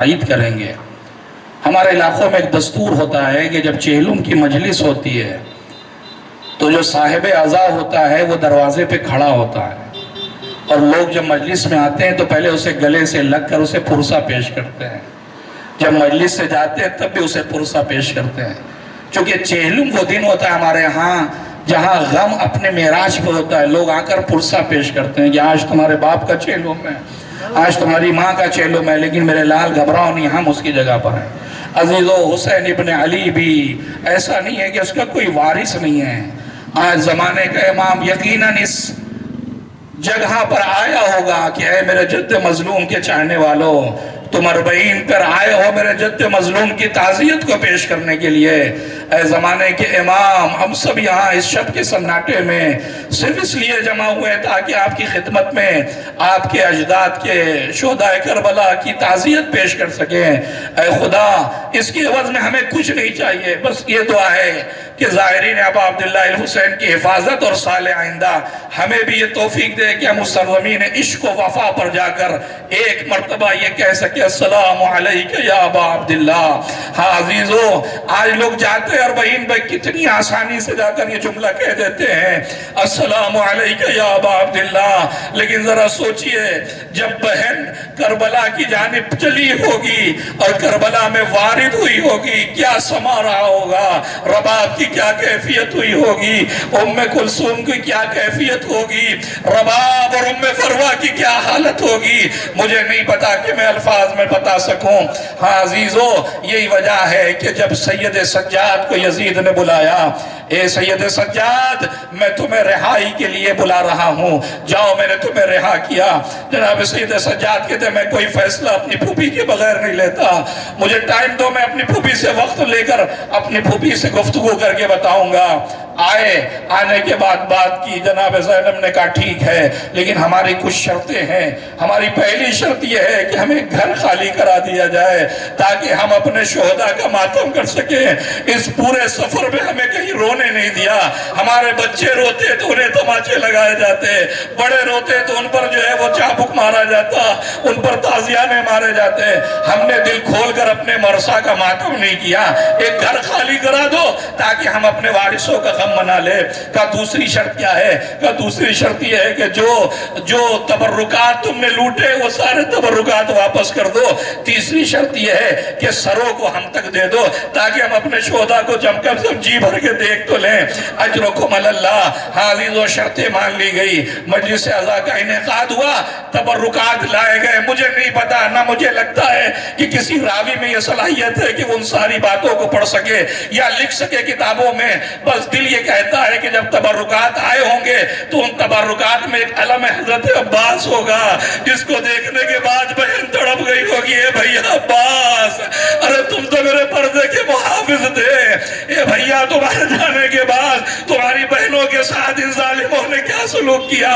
عید کریں گے۔ ہمارے علاقوں میں ایک دستور ہوتا ہے کہ جب چہلم کی مجلس ہوتی ہے تو جو صاحب عزا ہوتا ہے وہ دروازے پہ کھڑا ہوتا ہے، اور لوگ جب مجلس میں آتے ہیں تو پہلے اسے گلے سے لگ کر اسے پرسہ پیش کرتے ہیں، جب مجلس سے جاتے ہیں تب بھی اسے پرسہ پیش کرتے ہیں، چونکہ چہلم وہ دن ہوتا ہے ہمارے ہاں جہاں غم اپنے معراج پہ ہوتا ہے، لوگ آ کر پرسہ پیش کرتے ہیں کہ آج تمہارے باپ کا چہلم ہے، آج تمہاری ماں کا چہلم ہے، لیکن میرے لال گھبراؤ نہیں، ہم اس کی جگہ پر ہیں۔ عزیزو، حسین ابن علی بھی ایسا نہیں ہے کہ اس کا کوئی وارث نہیں ہے۔ آج زمانے کا امام یقیناً اس جگہ پر آیا ہوگا کہ اے میرے جد مظلوم کے چاہنے والوں، تم اربعین پر آئے ہو میرے جد مظلوم کی تعزیت کو پیش کرنے کے لیے۔ اے زمانے کے امام، ہم سب یہاں اس شب کے سناٹے میں صرف اس لیے جمع ہوئے تاکہ آپ کی خدمت میں آپ کے اجداد کے شہداء کربلا کی تعزیت پیش کر سکیں۔ اے خدا، اس کی عوض میں ہمیں کچھ نہیں چاہیے، بس یہ دعا ہے کہ ظاہرین ابا عبداللہ الحسین کی حفاظت اور سال آئندہ ہمیں بھی یہ توفیق دے کہ ہم اس سرزمین عشق و وفا پر جا کر ایک مرتبہ یہ کہہ سکے السلام علیکہ یا ابا عبداللہ۔ ہاں عزیزو، آج لوگ جاتے ہیں اربعین پہ کتنی آسانی سے جا کر یہ جملہ کہہ دیتے ہیں السلام علیکہ یا ابا عبداللہ، لیکن ذرا سوچئے جب بہن کربلا کی جانب چلی ہوگی اور کربلا میں وارد ہوئی ہوگی کیا سما رہا ہوگا، رباب کی کیا کیفیت ہوئی ہوگی، ام کلثوم کی کیا کیفیت ہوگی، رباب اور ام فروہ کی کیا حالت ہوگی، مجھے نہیں پتا کہ میں الفاظ میں بتا سکوں۔ ہاں عزیزو، یہی وجہ ہے کہ جب سید سجاد کو یزید نے بلایا، اے سید سجاد، میں تمہیں رہائی کے لیے بلا رہا ہوں، جاؤ میں نے تمہیں رہا کیا۔ جناب سید سجاد کہتے ہیں میں کوئی فیصلہ اپنی پھوپھی کے بغیر نہیں لیتا، مجھے ٹائم دو، میں اپنی پھوپھی سے وقت لے کر اپنی پھوپھی سے گفتگو کر کے بتاؤں گا۔ آنے کے بعد بات کی، جناب زینب نے کہا ٹھیک ہے، لیکن ہماری کچھ شرطیں ہیں۔ ہماری پہلی شرط یہ ہے کہ ہمیں گھر خالی کرا دیا جائے تاکہ ہم اپنے شہداء کا ماتم کر سکیں۔ اس پورے سفر میں ہمیں کہیں رونے نہیں دیا، ہمارے بچے روتے تو انہیں تماچے لگائے جاتے، بڑے روتے تو ان پر جو ہے وہ چابک مارا جاتا، ان پر تازیانے مارے جاتے۔ ہم نے دل کھول کر اپنے مرثا کا ماتم نہیں کیا، ایک گھر خالی کرا دو تاکہ ہم اپنے وارثوں کا غم منا لے۔ کہا دوسری شرط کیا ہے؟ کہا دوسری شرط یہ ہے کہ جو تبرکات تم نے لوٹے وہ سارے تبرکات واپس کر دو۔ تیسری شرط یہ ہے کہ سروں کو ہم تک دے دو تاکہ ہم اپنے شہداء کو جم کر جی بھر کے دیکھ تو لیں۔ اجرکم اللہ۔ حاضر و شرطیں مان لی گئی، مجلس عزا کا انعقاد ہوا، تبرکات لائے گئے۔ مجھے نہیں پتا، نہ مجھے لگتا ہے کہ کسی راوی میں یہ صلاحیت ہے کہ وہ ان ساری باتوں کو پڑھ سکے یا لکھ سکے کتابوں میں، بس دل یہ کہتا ہے کہ جب تبرکات آئے ہوں گے تو ان تبرکات میں ایک علم حضرت عباس ہوگا جس کو دیکھنے کے بعد بہن تڑپ گئی ہوگی، اے بھیا عباس، ارے تم تو میرے پردے کے محافظ تھے، اے بھیا تمہارے جانے کے بعد تمہاری بہنوں کے ساتھ ان ظالموں نے کیا سلوک کیا۔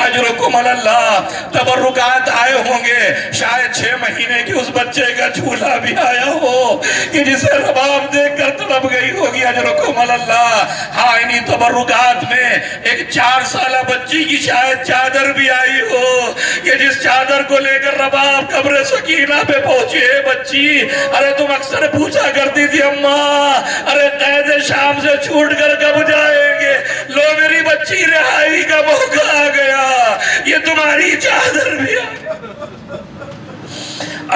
اجرکم اللہ۔ تبرکات آئے ہوں گے، شاید 6 مہینے کی اس بچے کا جھولا بھی آیا ہو کہ جسے رباب دیکھ کر تڑپ گئی ہوگی۔ اجرکم اللہ۔ ہاں انہی تبرکات میں ایک 4 سالہ بچی کی شاید چادر بھی آئی ہو کہ جس چادر کو لے کر رباب قبر سکینہ پہ پہنچے۔ اے بچی، ارے تم اکثر پوچھا کرتی تھی اماں ارے قید شام سے چھوٹ کر کب جائیں گے، لو میری بچی رہائی کا موقع آ گیا، یہ تمہاری چادر بھی آ گئی۔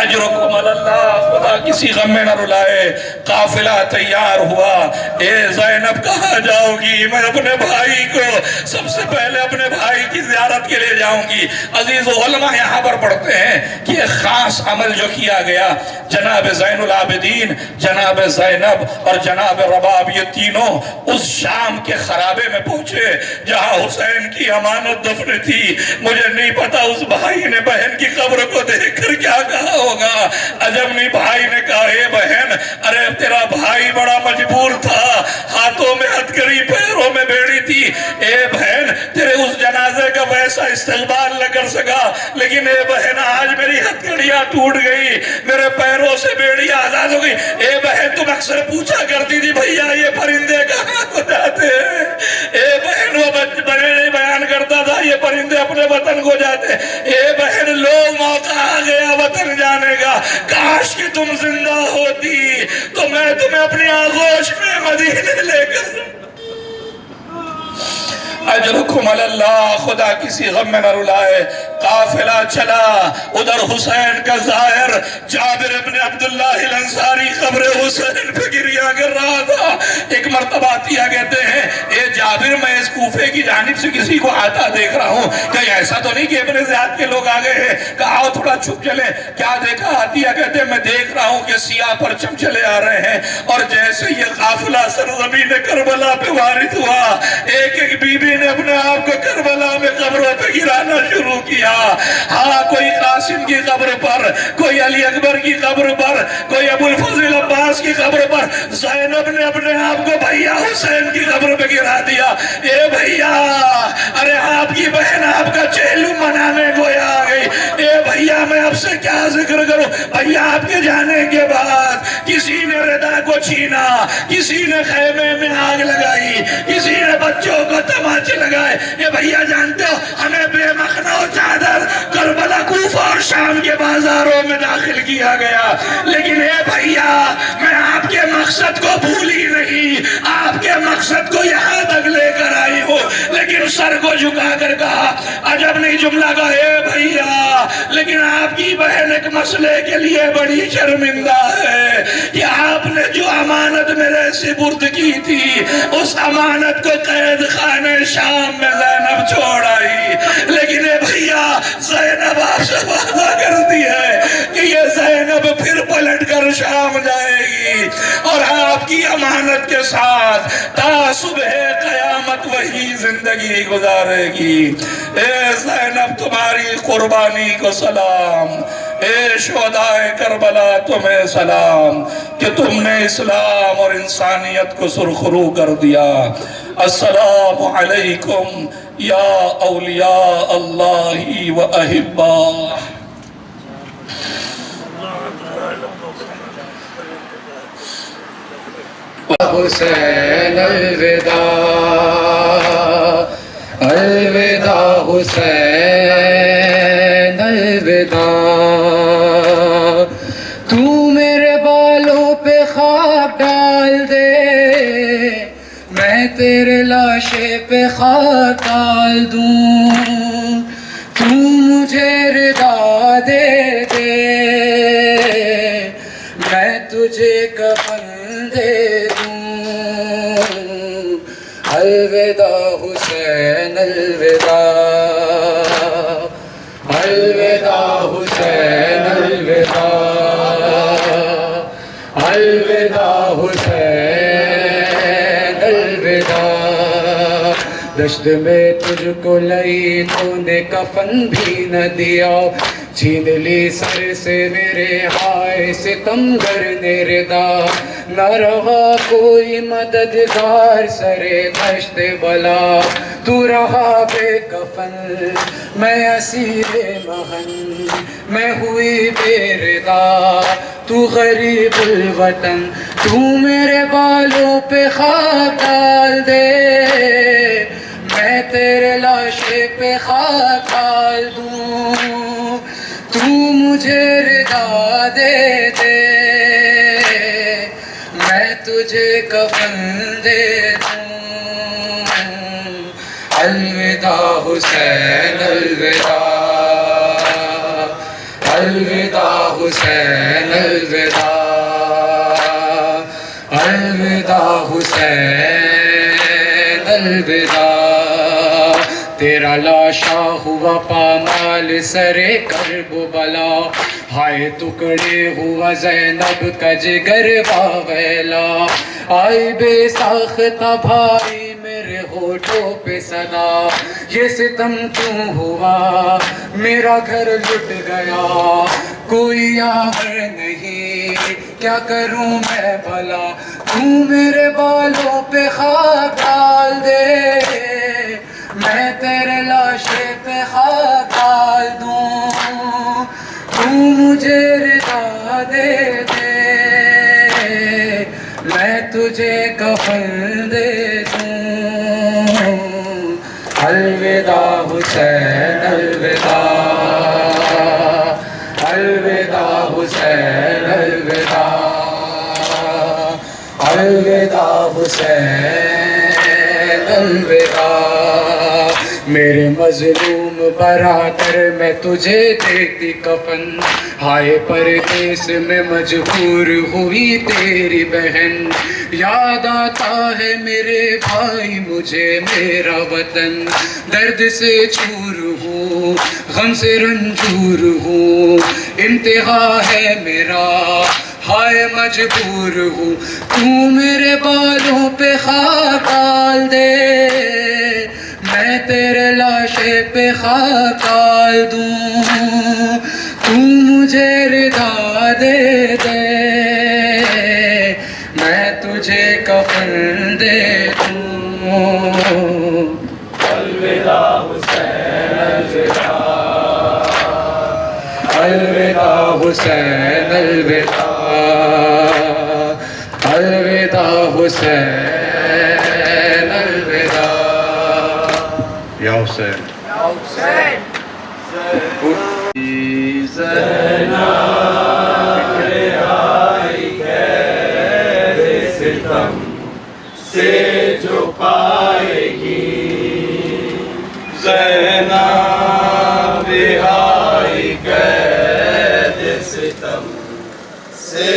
اجرکم اللہ۔ خدا کسی غم میں نہ رلائے۔ قافلہ تیار ہوا، اے زینب کہاں جاؤ گی؟ میں اپنے بھائی کو سب سے پہلے اپنے بھائی کی زیارت کے لیے جاؤں گی۔ عزیز علماء یہاں پر پڑھتے ہیں کہ ایک خاص عمل جو کیا گیا، جناب زین العابدین، جناب زینب اور جناب رباب یہ تینوں اس شام کے خرابے میں پہنچے جہاں حسین کی امانت دفن تھی۔ مجھے نہیں پتا اس بھائی نے بہن کی قبر کو دیکھ کر کیا کہا ہوگا۔ عجب بھائی نے کہا اے بہن، ارے تیرا بھائی بڑا مجبور تھا، ہاتھوں میں ہتھکڑی پیروں میں بیڑی تھی، اے بہن تیرے اس جنازے کا ویسا استقبال نہ کر سکا، لیکن اے بہن آج میری ہتھکڑیاں ٹوٹ گئی، میرے پیروں سے بیڑیاں آزاد ہو گئی۔ اے بہن تم اکثر پوچھا کرتی تھی بھیا یہ پرندے کہاں کو جاتے ہیں، اے بہن وہ بڑے نہیں بیان کرتا تھا یہ پرندے اپنے وطن کو جاتے ہیں۔ اے بہن لو موقع آ گیا وطن جا منانے کا، کاش کہ تم زندہ ہوتی تو میں تمہیں اپنی آغوش میں مدینے لے کر اجرکم علی اللہ. خدا کسی غم میں نہ رلائے. قافلہ چلا، ادھر حسین کا ظاہر جابر ابن عبداللہ الانصاری قبر حسین پہ گریہ کر رہا تھا. ایک مرتبہ عطیہ کہتے ہیں اے جابر میں اس کوفے کی جانب سے کسی کو آتا دیکھ رہا ہوں، کہ ایسا تو نہیں کہ ابن زیاد کے لوگ آگئے ہیں، کہا آؤ تھوڑا چھپ چلے. کیا دیکھا؟ عطیہ کہتے ہیں میں دیکھ رہا ہوں کہ سیاہ پرچم چلے آ رہے ہیں، اور جیسے یہ قافلہ سرزمین کربلا پہ وارد ہوا، ایک ایک بی بی نے اپنے آپ کو کربلا میں قبروں پہ گرانا شروع کیا. ہاں، کوئی قاسم کی قبر پر، کوئی علی اکبر کی قبر پر، کوئی ابو الفضل عباس کی قبر پر. زینب نے اپنے آپ کو بھیا حسین کی قبر پہ گرا دیا. اے بھیا، ارے آپ کی بہن آپ کا چہلم منانے کو آ گئی. اے بھیا میں آپ سے کیا ذکر کروں؟ بھیا آپ کے جانے کے بعد کسی نے ردا کو چھینا، کسی نے خیمے میں آگ لگائی، کسی نے بچوں کو تماچے لگائے. اے بھیا جانتے ہو ہمیں بے مخنا و چادر کربلا، کوفہ اور شام کے بازاروں میں داخل کیا گیا، لیکن اے بھیا میں آپ کے مقصد کو بھولی نہیں، آپ کے مقصد کو یہاں تک لے کر آئی ہوں. لیکن سر کو جھکا کر کہا، عجب نہیں جملہ کہا، اے بھیا لیکن آپ کی بہن ایک مسئلے کے لیے بڑی شرمندہ ہے کہ آپ نے جو امانت میرے سپرد کی تھی اس امانت کو قید خانے شام میں زینب چھوڑ آئی. لیکن اے بھیا زینب آپ سے وعدہ کرتی ہے کہ یہ زینب پھر پلٹ کر شام جائے گی اور آپ کی امانت کے ساتھ تا صبح قیامت وہی زندگی گزارے گی. اے زینب تمہاری قربانی کو سلام، اے شہدائے کربلا تمہیں سلام کہ تم نے اسلام اور انسانیت کو سرخرو کر دیا. السلام علیکم یا اولیاء اللہ و احباء. حسین الوداع، الوداع حسین الوداع. تو میرے بالوں پہ خاک ڈال دے، میں تیرے لاشے پہ خاک ڈال دوں. تو مجھے رضا دے دے، میں تجھے کفن دے دوں. الوداع حسین الوداع، الوداع حسین الوداع، الوداع حسین الوداع. دشت میں تجھ کو لئی تو نے کفن بھی نہ دیا، چھین لی سر سے میرے ہائے ستمگر نے ردا. نہ رہا کوئی مددگار سرے دشت بلا، تو رہا بے کفن میں اسیر مہن، میں ہوئی بے ردا تو غریب الوطن. تو میرے بالوں پہ خاک ڈال دے، میں تیرے لاشے پہ خاک ڈال دوں. تو مجھے رضا دے دے، میں تجھے کفن دے دوں. الوداع حسین الوداع، الوداع حسین الوداع، الوداع حسین الوداع. تیرا لاشا ہوا پامال سرے کرب و بلا، ہائے ٹکڑے ہوا زینب کا جگر واویلا. آئی بے ساختہ بھائی میرے ہونٹوں پہ صدا، یہ ستم کیوں ہوا میرا گھر لٹ گیا. کوئی آور نہیں کیا کروں میں بھلا، تو میرے بالوں پہ خاک ڈال دے، میں تیرے لاشے پہ خاک ڈال دوں. تو مجھے رضا دے دے، میں تجھے کفن دے دوں. الوداع حسین الوداع، الوداع حسین الوداع، الوداع حسین الوداع، میرے مظلوم برادر میں تجھے دیتی کفن، ہائے پردیس میں مجبور ہوئی تیری بہن، یاد آتا ہے میرے بھائی مجھے میرا وطن، درد سے چور ہوں غم سے رنجور ہوں، انتہا ہے میرا ہائے مجبور ہوں، تو میرے بالوں پہ خاک ڈال دے، میں تیرے لاشے پہ خاک ڈال دوں، تو مجھے رضا دے دے، میں تجھے کفن دے دوں، الوداع حسین الوداع، الوداع حسین الوداع، الوداع حسین الوداع، یا حسین سے جو پائے گی زینب رہائی قید ستم سے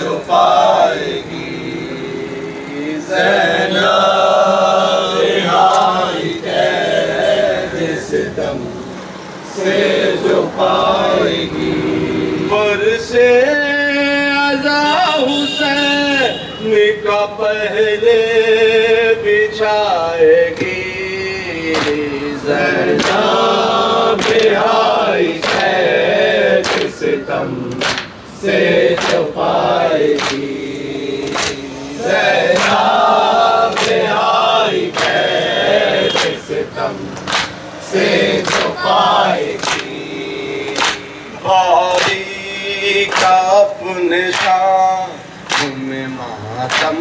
جو پائے گی، زینب رہائی قید ستم سے جو پائے گی، برسے عزا حسین کا پہلے بچھائے گی، زینب رہائی قید ستم سے جو پائے گی، زینب رہائی قید ستم سے جو پائے گی، بھائی کا اپنے شان میں ماتم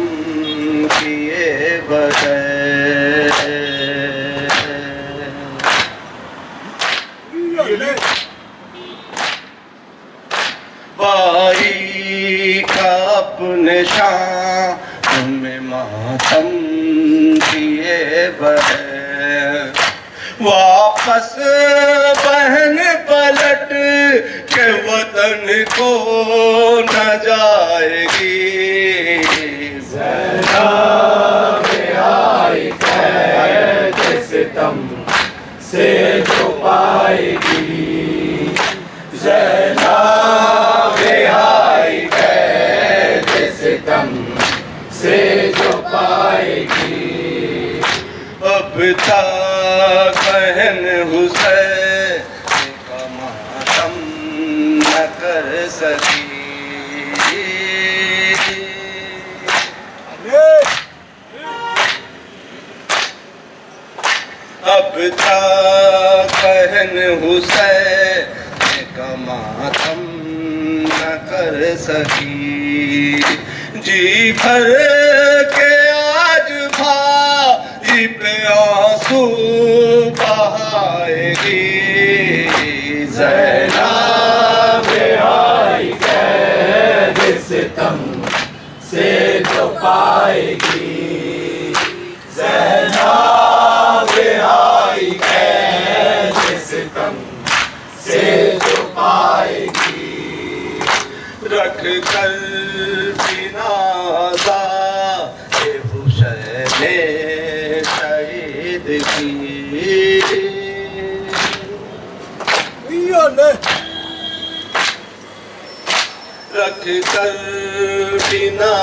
کیے بغیر، بھائی کا اپنے شان میں ماتم کیے بغیر، واپس بہن پلٹ کے وطن کو نہ جائے گی، زینب رہائی قید ستم سے جو پائے گی، زینب رہائی قید ستم سے جو پائے گی، اب تک بہن حسین کا ماتم نہ کر سکی، اب تک بہن حسین کا ماتم نہ کر سکی، جی بھر کے آج بھائی پہ آنسو بہائے گی، زینب رہائی قید ستم سے جو پائے گی، زینب رہائی قید ستم سے جو پائے گی، رکھ کر بنا حسین شہید کی، رکھ کر بنا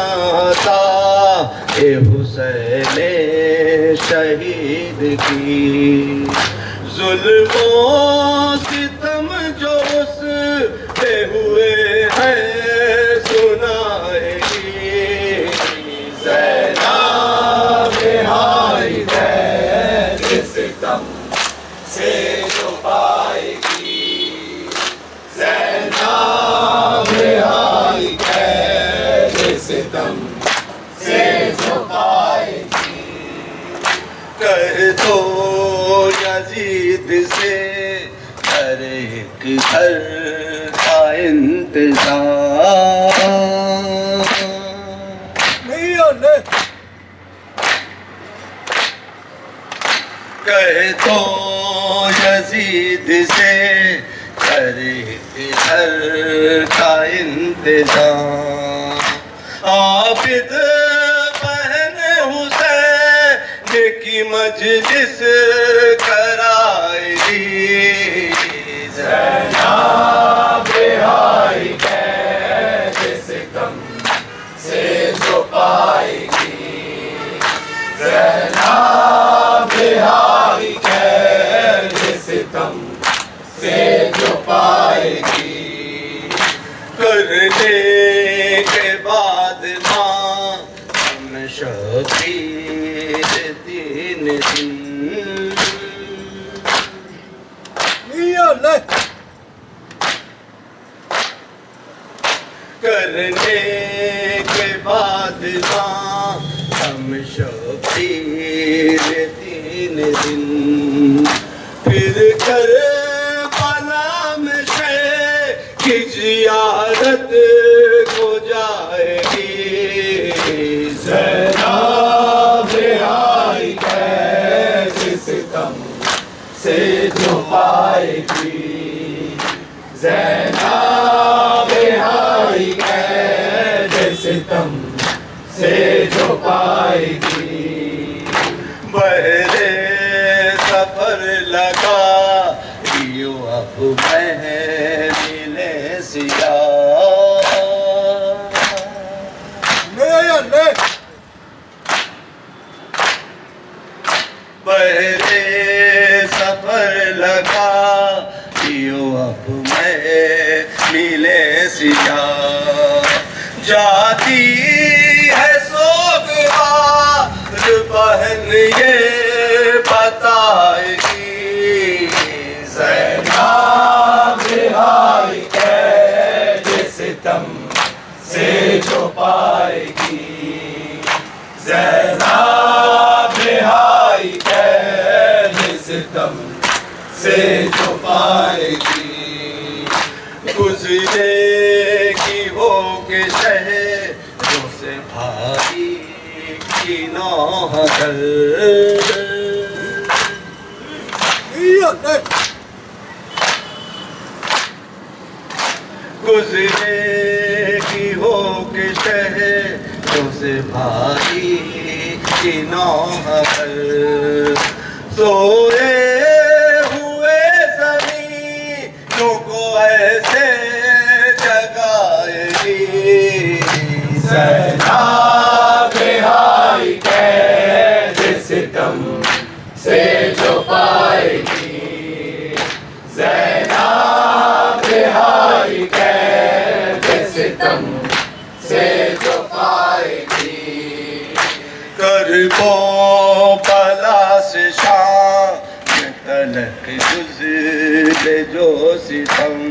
حسین شہید کی، ظلم و ستم جو اس پہ ہوئے ہیں سنائے گی، زینب رہائی قید ستم سے جو پائے گی، زینب رہائی قید ستم سے جو پائے گی، کہہ دو یزید سے ہر ایک گھر کا انتظام، تو یزید سے کرے ہر کا انتظام عابد بہن حسین کی مجلس کرائے گی زینب بہائی قید ستم سے جو پائے گی زینب بہائی قید ستم سے جو پائے گی کرنے کے بعد ماں ہم شبیر تین دن کرنے کے بعد ماں ہم شبیر تین دن پھر کر بلا میں شیخ کی زیارت کو جائے گی زینب بہائی قید ستم سے جو پائے گی زینب بہائی قید ستم سے جو پائے گی بہرے سفر لگا یوں اب محفل سیاہ بہرے سفر لگا یوں اب محفل سیاہ جاتی ہے سوگوار بہن یہ بتائے گی زینب بہائی قید ستم سے جو پائے گی زینب بہائی قید ستم سے جو پائے گی گزرے کی ہو کے شہروں سے بھائی کی نوح کر گزرے کی ہو کے شہروں سے بھائی کی نوح کر سوئے ہوئے زمینوں کو ایسے جگائے گی زینب بہائی قید ستم سے جو پائے گی زینب بہائی قید ستم سے جو پائے گی کربو بلا سے شام تلک گزرے جو ستم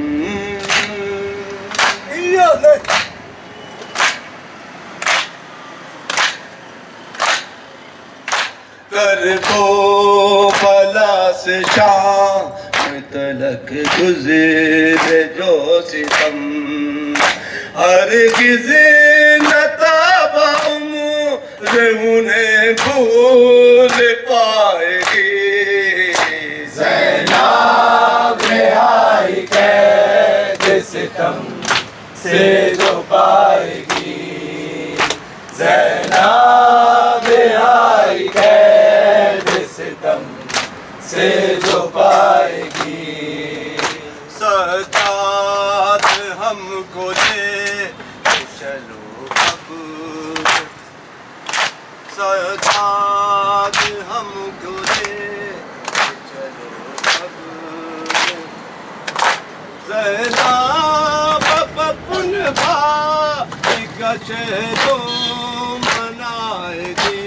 کربو بلا سے شام تلک گزرے جو ستم ہرگز نہ تاب عمر انہیں بھول پائے گی زینب بہائی قید ستم سے جو پائے گی زینب بہائی قید ستم سے جو پائے گی سجاد ہم کو دے چلو اب سجاد ہم کو دے چلو اب زینب اپن بھائی کا چہرہ منائے گی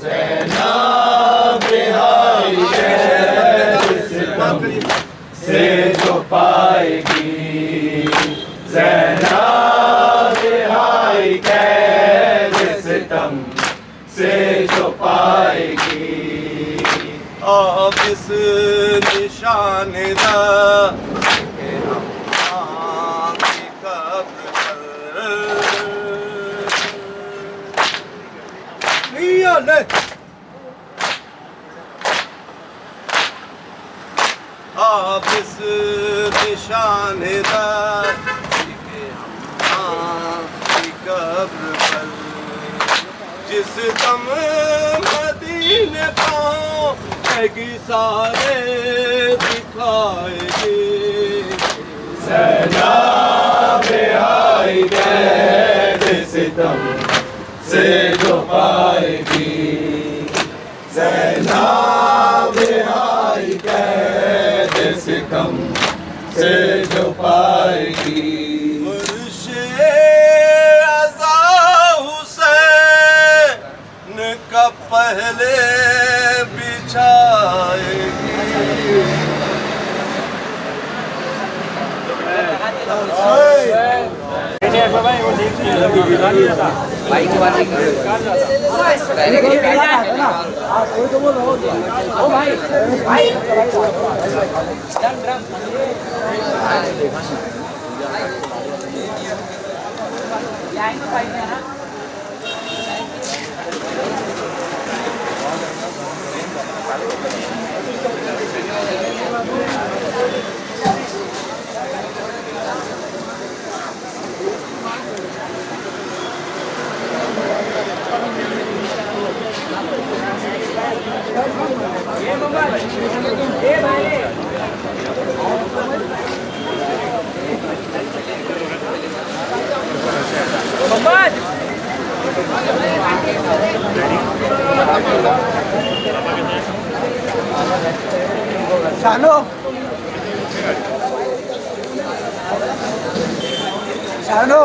زینب بہائی قید ستم سے جو پائے گی زینب بہائی قید ستم سے جو پائے گی آپ اس نشان دا کہ ہم کی قبر پر نشان در کے ہم کی قبر پر جس دم مدینے پائے گی سارے دکھائے گی سیلاب آئی قید ستم سے جو پائے گی سیلاب آئی قید ستم سے جو پائے گی فرش عزا حسین کا پہلے بچھائے گی شانو شانو